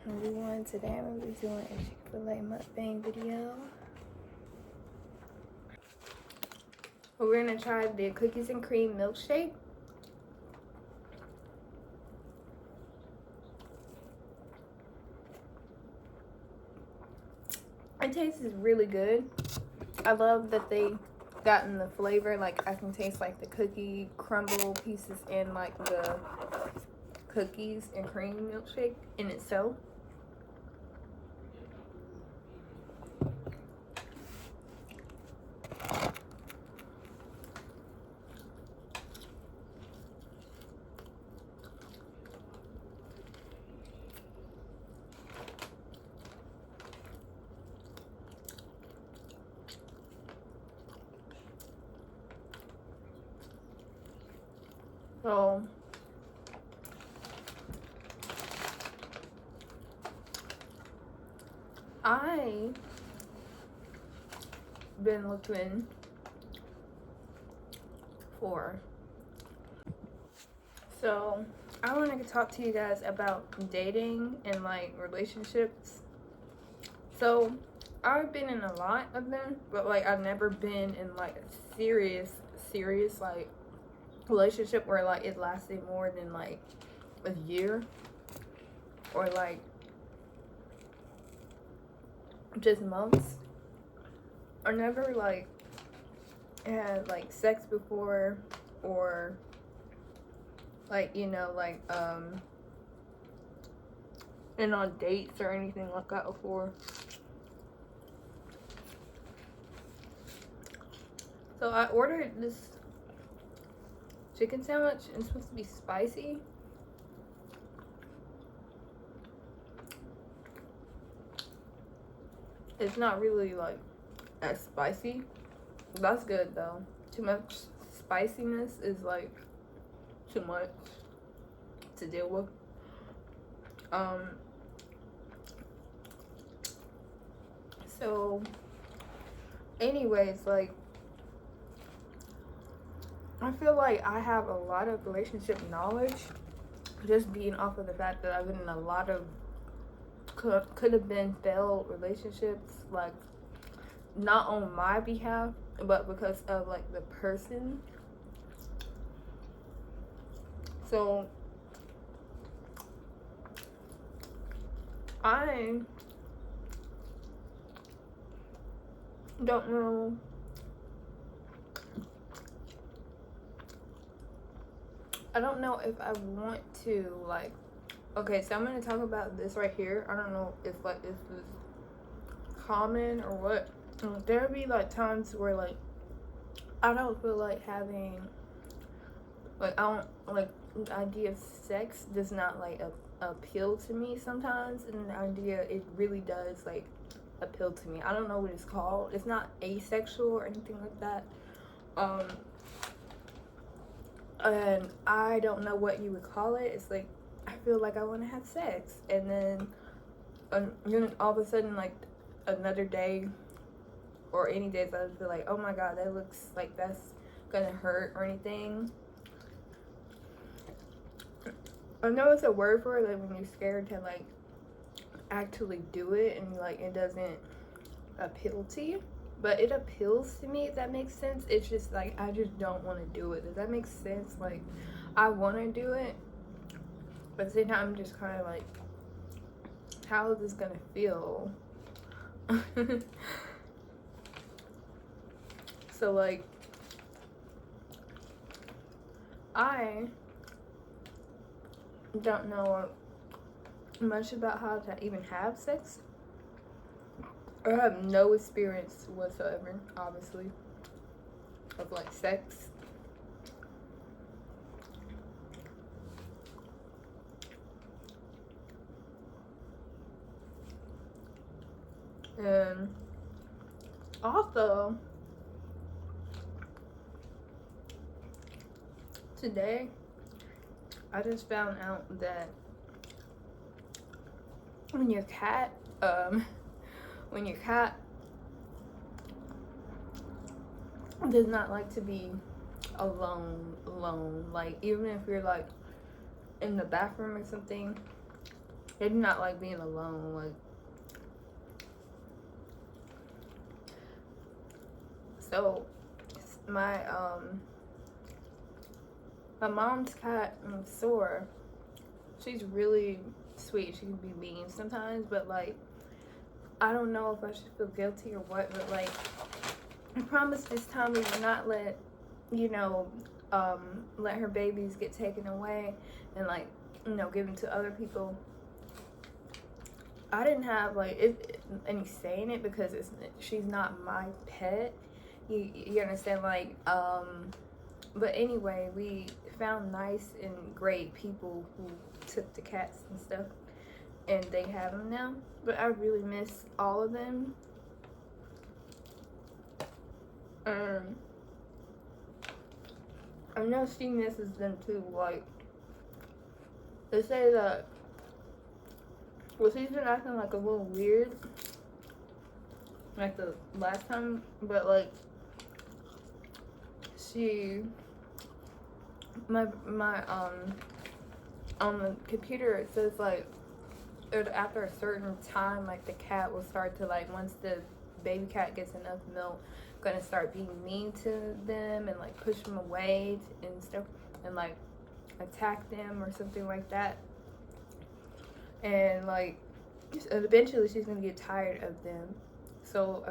everyone. Today I'm going to be doing a Chick-fil-A mukbang video. We're going to try the cookies and cream milkshake. It tastes really good. I love that they gotten the flavor. Like, I can taste like the cookie crumble pieces and like the cookies and cream milkshake in itself. So I been looking for, so I want to talk to you guys about dating and like relationships. So I've been in a lot of them, but like I've never been in like a serious like relationship where like it lasted more than like a year, or like just months. I never like had like sex before, or like, you know, like been on dates or anything like that before. So I ordered this chicken sandwich, and it's supposed to be spicy. It's not really like as spicy. That's good though. Too much spiciness is like too much to deal with. So anyways, like I feel like I have a lot of relationship knowledge, just being off of the fact that I've been in a lot of could have been failed relationships, like not on my behalf, but because of like the person. So I don't know if I want to, like, okay, so I'm going to talk about this right here. I don't know if like this is common or what. There'll be like times where like I don't feel like having, like, I don't like the idea of sex does not like appeal to me sometimes, and the idea, it really does like appeal to me. I don't know what it's called. It's not asexual or anything like that. And I don't know what you would call it. It's like I feel like I want to have sex, and then all of a sudden, like another day or any days, I would feel like, oh my god, that looks like that's gonna hurt or anything. I know it's a word for it, like when you're scared to like actually do it, and like it doesn't appeal to you, but it appeals to me, if that makes sense. It's just like I just don't want to do it. Does that make sense? Like I want to do it, but at the same time I'm just kind of like, how is this gonna feel? So like I don't know much about how to even have sex. I have no experience whatsoever, obviously, of like sex. And also, today I just found out that when your cat does not like to be alone, like even if you're like in the bathroom or something, They do not like being alone. Like, so my my mom's cat, Sora, she's really sweet. She can be mean sometimes, but like, I don't know if I should feel guilty or what, but like, I promised this time we would not let, you know, let her babies get taken away and like, you know, given to other people. I didn't have like any say in it because she's not my pet. You understand? Like, but anyway, we found nice and great people who took the cats and stuff, and they have them now. But I really miss all of them. I know she misses them too. Like, they say that, well, she's been acting like a little weird, like the last time, but like, my on the computer it says like, after a certain time, like the cat will start to, like, once the baby cat gets enough milk, gonna start being mean to them and like push them away and stuff, and like attack them or something like that. And like, eventually she's gonna get tired of them. So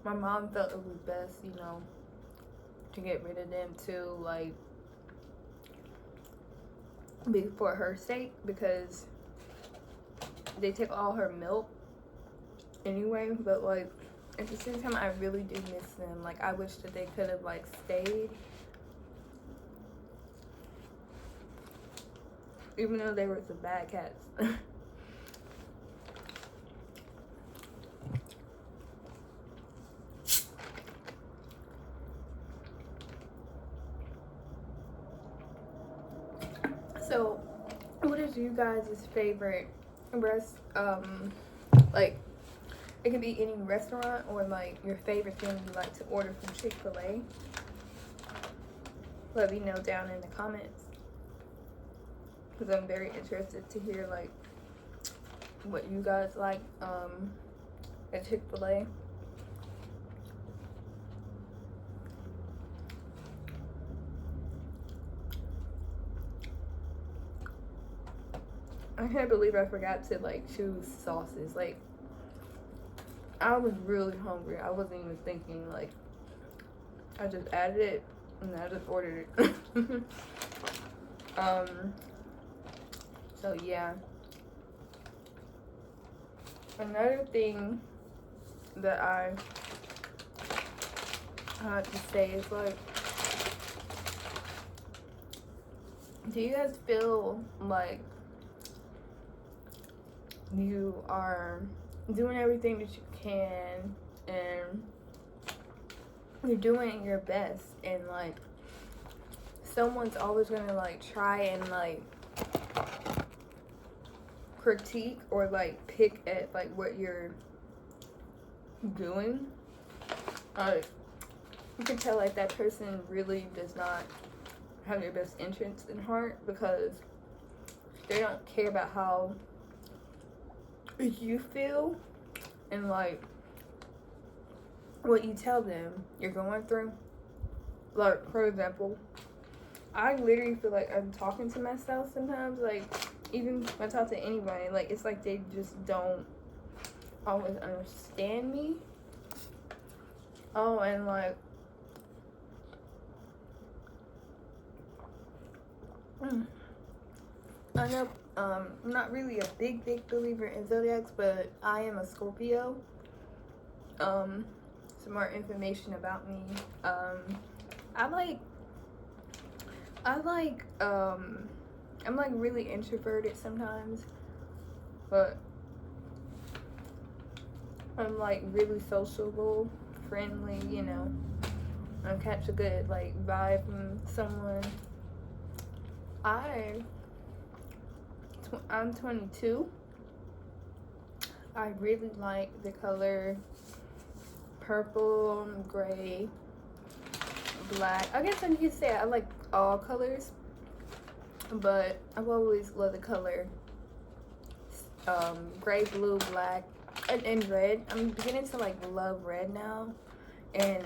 my mom felt it was best, you know, to get rid of them too, like, for her sake, because they take all her milk anyway. But like, at the same time, I really do miss them. Like, I wish that they could have like stayed, even though they were some bad cats. So, what is you guys' favorite like, it could be any restaurant, or like your favorite thing you like to order from Chick-fil-A? Let me know down in the comments, because I'm very interested to hear like what you guys like at Chick-fil-A. I can't believe I forgot to like choose sauces. Like, I was really hungry. I wasn't even thinking. Like, I just added it and I just ordered it. So yeah. Another thing that I have to say is like, do you guys feel like you are doing everything that you can and you're doing your best, and like someone's always gonna like try and like critique or like pick at like what you're doing? Like, you can tell like that person really does not have your best interests in heart, because they don't care about how you feel and like what you tell them you're going through. Like, for example, I literally feel like I'm talking to myself sometimes. Like, even when I talk to anybody, like, it's like they just don't always understand me. Oh, and like, I know I'm not really a big believer in zodiacs, but I am a Scorpio. Some more information about me. I'm like really introverted sometimes, but I'm like really sociable, friendly, you know. I catch a good like vibe from someone. I'm 22. I really like the color purple, gray, black. I guess I can say I like all colors, but I've always loved the color gray, blue, black, and red. I'm beginning to like love red now, and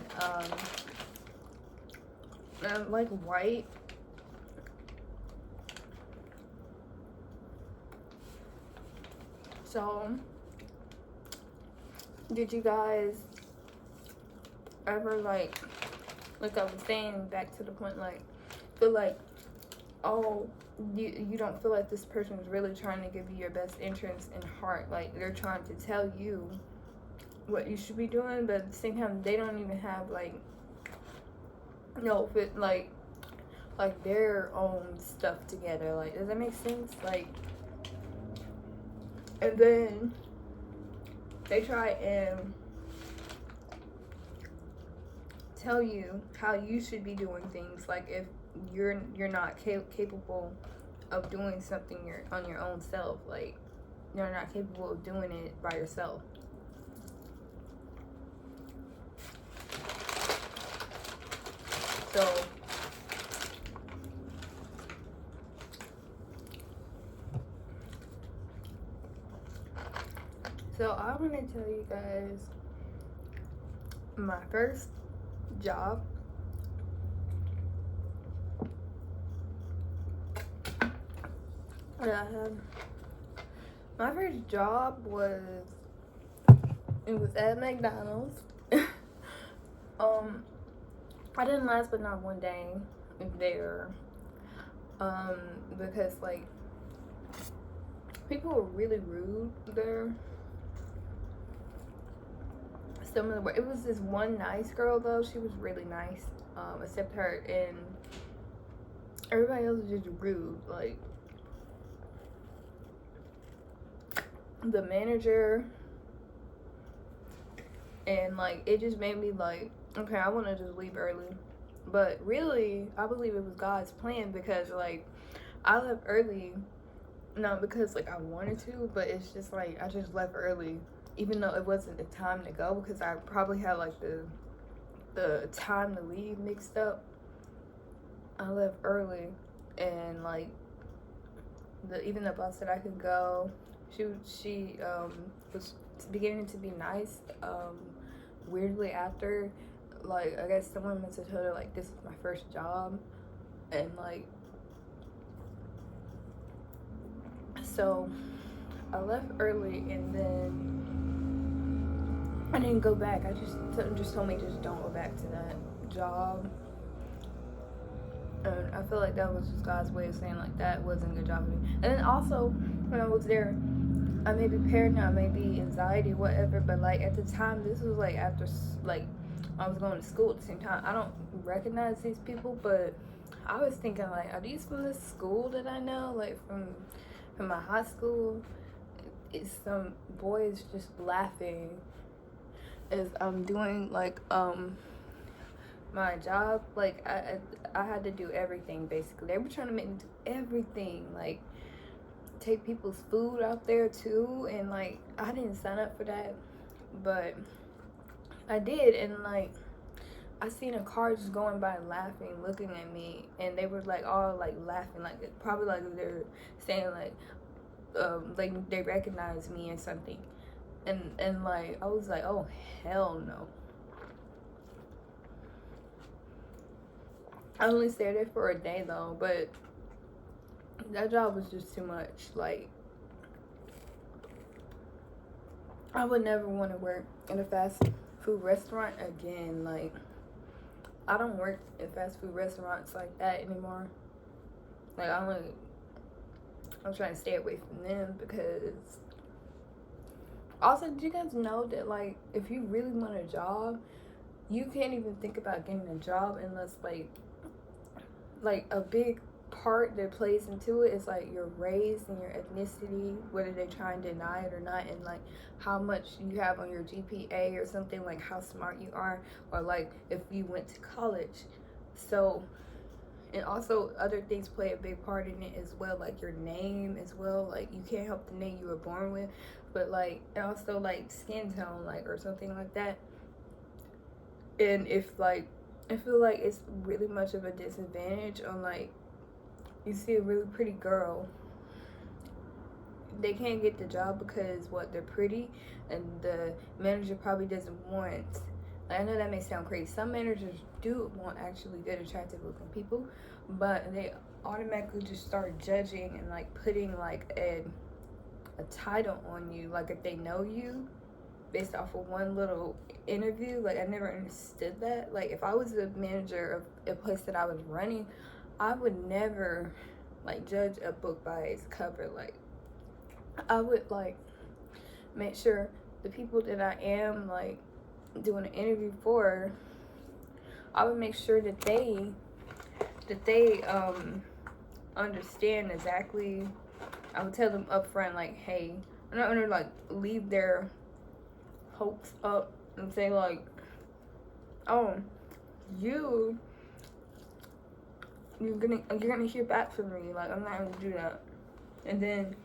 I like white. So, did you guys ever like I was saying, back to the point, like, feel like, oh, you don't feel like this person is really trying to give you your best interest in heart, like they're trying to tell you what you should be doing, but at the same time they don't even have like like their own stuff together. Like, does that make sense? Like, and then they try and tell you how you should be doing things, like if you're not capable of doing something on your own self, like you're not capable of doing it by yourself. So I want to tell you guys my first job. My first job was at McDonald's. I didn't last but not one day there, because like people were really rude there. It was this one nice girl though. She was really nice, except her, and everybody else was just rude. Like the manager, and like it just made me like, okay, I want to just leave early. But really, I believe it was God's plan, because like I left early, not because like I wanted to, but it's just like I just left early, even though it wasn't the time to go, because I probably had like the time to leave mixed up. I left early, and like even the boss said I could go. She was beginning to be nice. Weirdly after, like, I guess someone must have told her like this is my first job, and like, so I left early, and then I didn't go back. Something just told me just don't go back to that job. And I feel like that was just God's way of saying like that wasn't a good job for me. And then also when I was there, I may be paranoid, I may be anxiety, whatever, but like at the time, this was like after like I was going to school at the same time. I don't recognize these people, but I was thinking like, are these from the school that I know, like from my high school? It's some boys just laughing as I'm doing like my job. Like I had to do everything basically. They were trying to make me do everything, like take people's food out there too, and like I didn't sign up for that, but I did. And like I seen a car just going by laughing, looking at me, and they were like all like laughing, like probably like they're saying like they recognize me or something. And like I was like, oh hell no. I only stayed there for a day though, but that job was just too much. Like I would never want to work in a fast food restaurant again. Like I don't work in fast food restaurants like that anymore. Like I'm trying to stay away from them, because also, did you guys know that like if you really want a job, you can't even think about getting a job unless like a big part that plays into it is like your race and your ethnicity, whether they try and deny it or not, and like how much you have on your GPA or something, like how smart you are, or like if you went to college. So, and also other things play a big part in it as well, like your name as well. Like you can't help the name you were born with, but like also like skin tone, like, or something like that. And if like I feel like it's really much of a disadvantage on like, you see a really pretty girl they can't get the job because what, they're pretty, and the manager probably doesn't want, like, I know that may sound crazy, some managers do want actually good, attractive looking people, but they automatically just start judging and like putting like a title on you, like if they know you based off of one little interview. Like, I never understood that. Like, if I was a manager of a place that I was running, I would never like judge a book by its cover. Like, I would like make sure the people that I am like doing an interview for, I would make sure that they understand exactly. I would tell them up front, like, hey, I'm not gonna like leave their hopes up and say like, oh, you're gonna hear back from me. Like, I'm not gonna do that. And then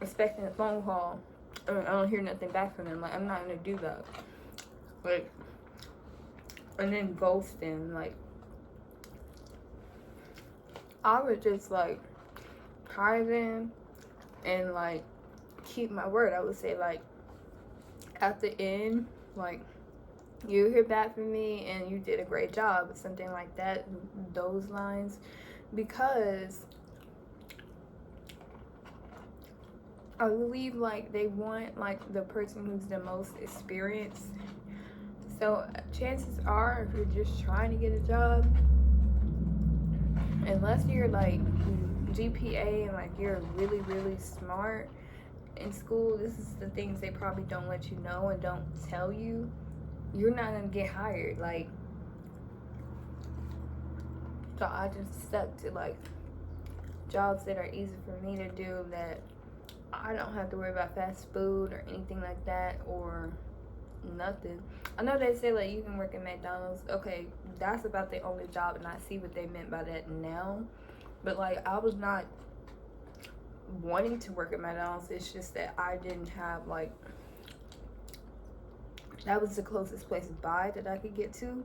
expecting a phone call, I don't hear nothing back from them. Like, I'm not gonna do that. Like, and then ghost them. Like, I would just like hire them and like keep my word. I would say like at the end, like, you hear back from me and you did a great job, something like that, those lines, because I believe like they want like the person who's the most experienced. So chances are, if you're just trying to get a job, unless you're like GPA and like you're really, really smart in school, this is the things they probably don't let you know and don't tell you. You're not gonna get hired. Like, so I just stuck to like jobs that are easy for me to do, that I don't have to worry about fast food or anything like that, or nothing. I know they say like you can work at McDonald's. Okay, that's about the only job, and I see what they meant by that now. But like, I was not wanting to work at McDonald's. It's just that I didn't have like, that was the closest place by that I could get to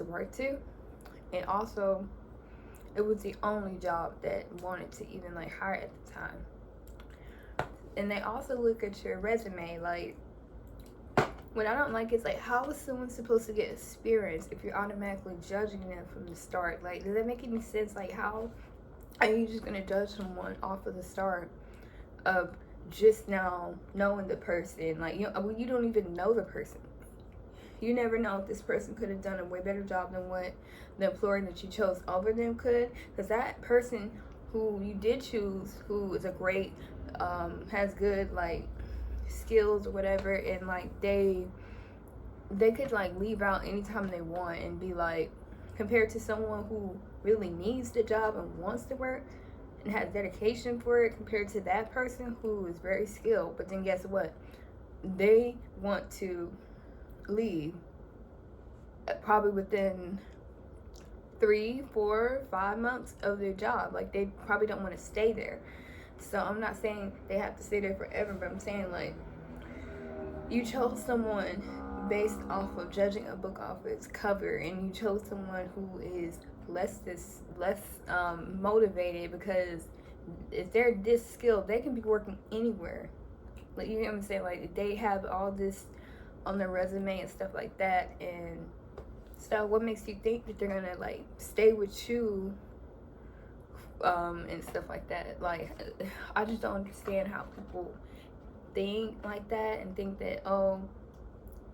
work to, and also it was the only job that wanted to even like hire at the time. And they also look at your resume. Like, what I don't like is like, how is someone supposed to get experience if you're automatically judging them from the start? Like, does that make any sense? Like, how are you just gonna judge someone off of the start of just now knowing the person? Like, you don't even know the person. You never know if this person could have done a way better job than what the employer that you chose over them could. Because that person who you did choose, who is a great, has good like skills or whatever, and like they could like leave out anytime they want and be like, compared to someone who really needs the job and wants to work and has dedication for it, compared to that person who is very skilled, but then guess what, they want to leave probably within 3, 4, 5 months of their job. Like, they probably don't want to stay there. So I'm not saying they have to stay there forever, but I'm saying like, you chose someone based off of judging a book off its cover, and you chose someone who is less motivated, because if they're this skilled, they can be working anywhere. Like, you know what I'm saying? Like, they have all this on their resume and stuff like that, and so what makes you think that they're gonna like stay with you and stuff like that? Like, I just don't understand how people think like that, and think that, oh,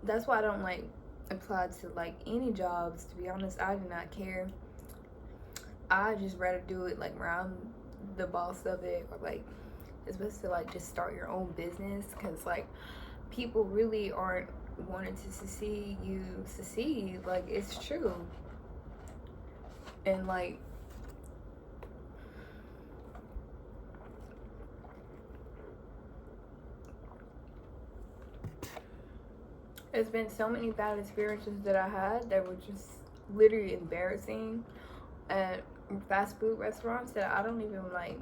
that's why I don't like apply to like any jobs. To be honest, I do not care. I just rather do it like where I'm the boss of it, or like, it's best to like just start your own business, because like, people really aren't wanting to see you succeed. Like, it's true. And like, there's been so many bad experiences that I had that were just literally embarrassing at fast food restaurants, that I don't even like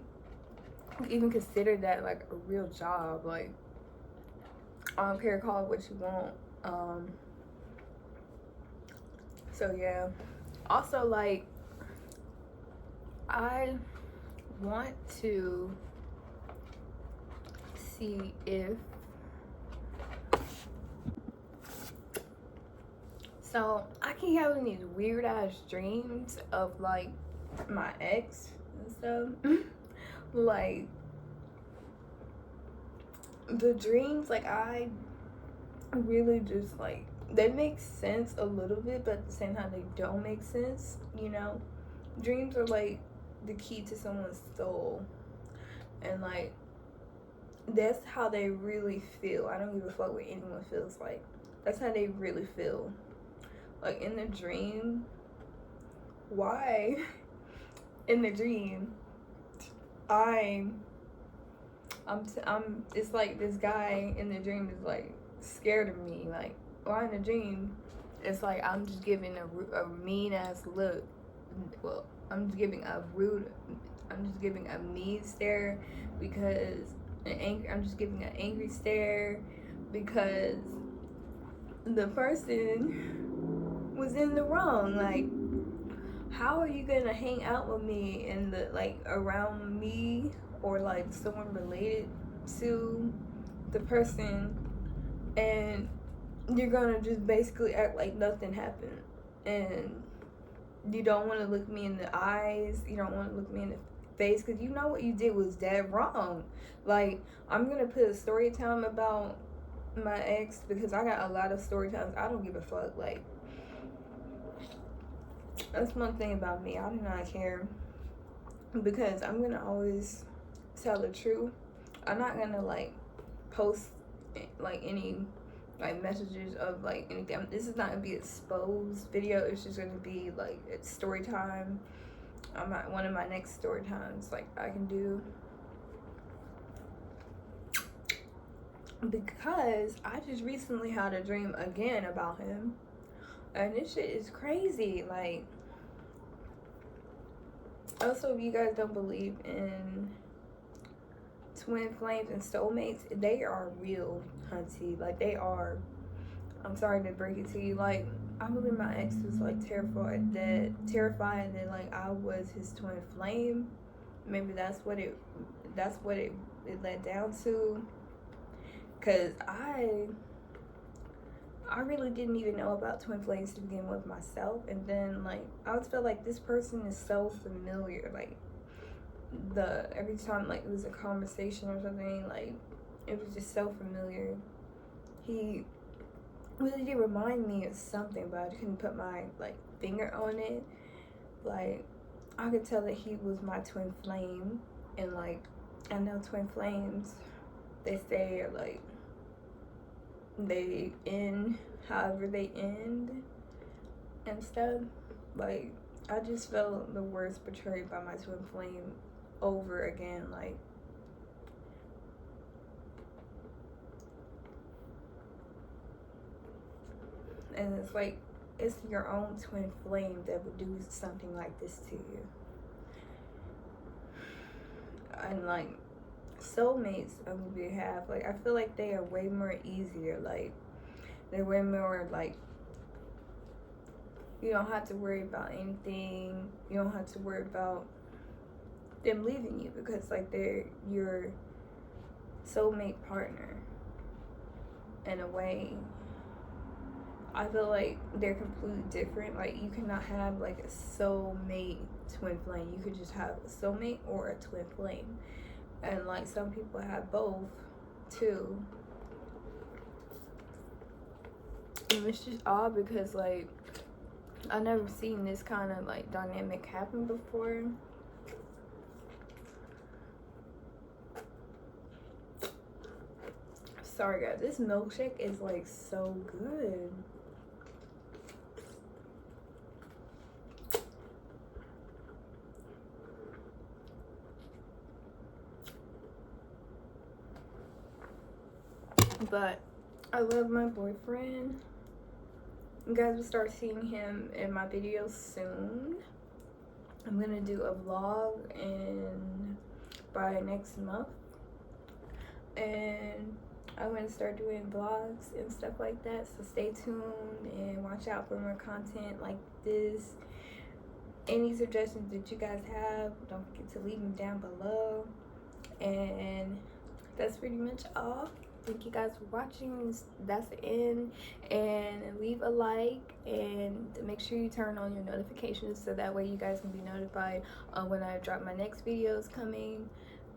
even consider that like a real job. Like, I don't care, call it what you want. So yeah. Also, like, I want to see if, so I keep having these weird ass dreams of like my ex and stuff. Like the dreams, like I really just like, they make sense a little bit, but at the same time they don't make sense, you know. Dreams are like the key to someone's soul, and like that's how they really feel. I don't give a fuck what anyone feels like. That's how they really feel. Like in the dream, why in the dream I'm it's like this guy in the dream is like scared of me. Like, why in the dream it's like I'm just giving a mean ass look. Well, I'm just giving a mean stare because I'm just giving an angry stare because the person was in the wrong. Like, how are you gonna hang out with me and the like around me or like someone related to the person, and you're gonna just basically act like nothing happened, and you don't want to look me in the eyes, you don't want to look me in the face, because you know what you did was dead wrong. Like, I'm gonna put a story time about my ex because I got a lot of story times. I don't give a fuck. Like, that's one thing about me, I do not care, because I'm gonna always tell the truth. I'm not gonna like post like any like messages of like anything. This is not gonna be exposed video. It's just gonna be like it's story time. I'm at one of my next story times like I can do, because I just recently had a dream again about him, and this shit is crazy. Like, also, if you guys don't believe in twin flames and soulmates, they are real, hunty. Like, they are. I'm sorry to break it to you. Like, I believe my ex was like terrified that like I was his twin flame. Maybe that's what it led down to. Cause I really didn't even know about twin flames to begin with myself, and then like I always felt like this person is so familiar. Like, every time like it was a conversation or something, like it was just so familiar. He really did remind me of something, but I couldn't put my like finger on it. Like, I could tell that he was my twin flame, and like I know twin flames, they say like they end however they end and stuff. Like, I just felt the worst betrayed by my twin flame over again. Like, and it's like it's your own twin flame that would do something like this to you. And like soulmates on the behalf, like I feel like they are way more easier. Like, they're way more like, you don't have to worry about anything. You don't have to worry about them leaving you, because like they're your soulmate partner. In a way, I feel like they're completely different. Like, you cannot have like a soulmate twin flame. You could just have a soulmate or a twin flame, and like some people have both too. And it's just odd because like I never seen this kind of like dynamic happen before. Sorry guys, this milkshake is like so good. But I love my boyfriend. You guys will start seeing him in my videos soon. I'm gonna do a vlog by next month, and I'm gonna start doing vlogs and stuff like that. So stay tuned and watch out for more content like this. Any suggestions that you guys have, don't forget to leave them down below. And that's pretty much all. Thank you guys for watching. That's the end. And leave a like and make sure you turn on your notifications so that way you guys can be notified when I drop my next videos coming.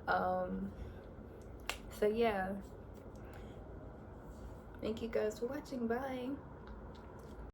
So yeah, thank you guys for watching. Bye.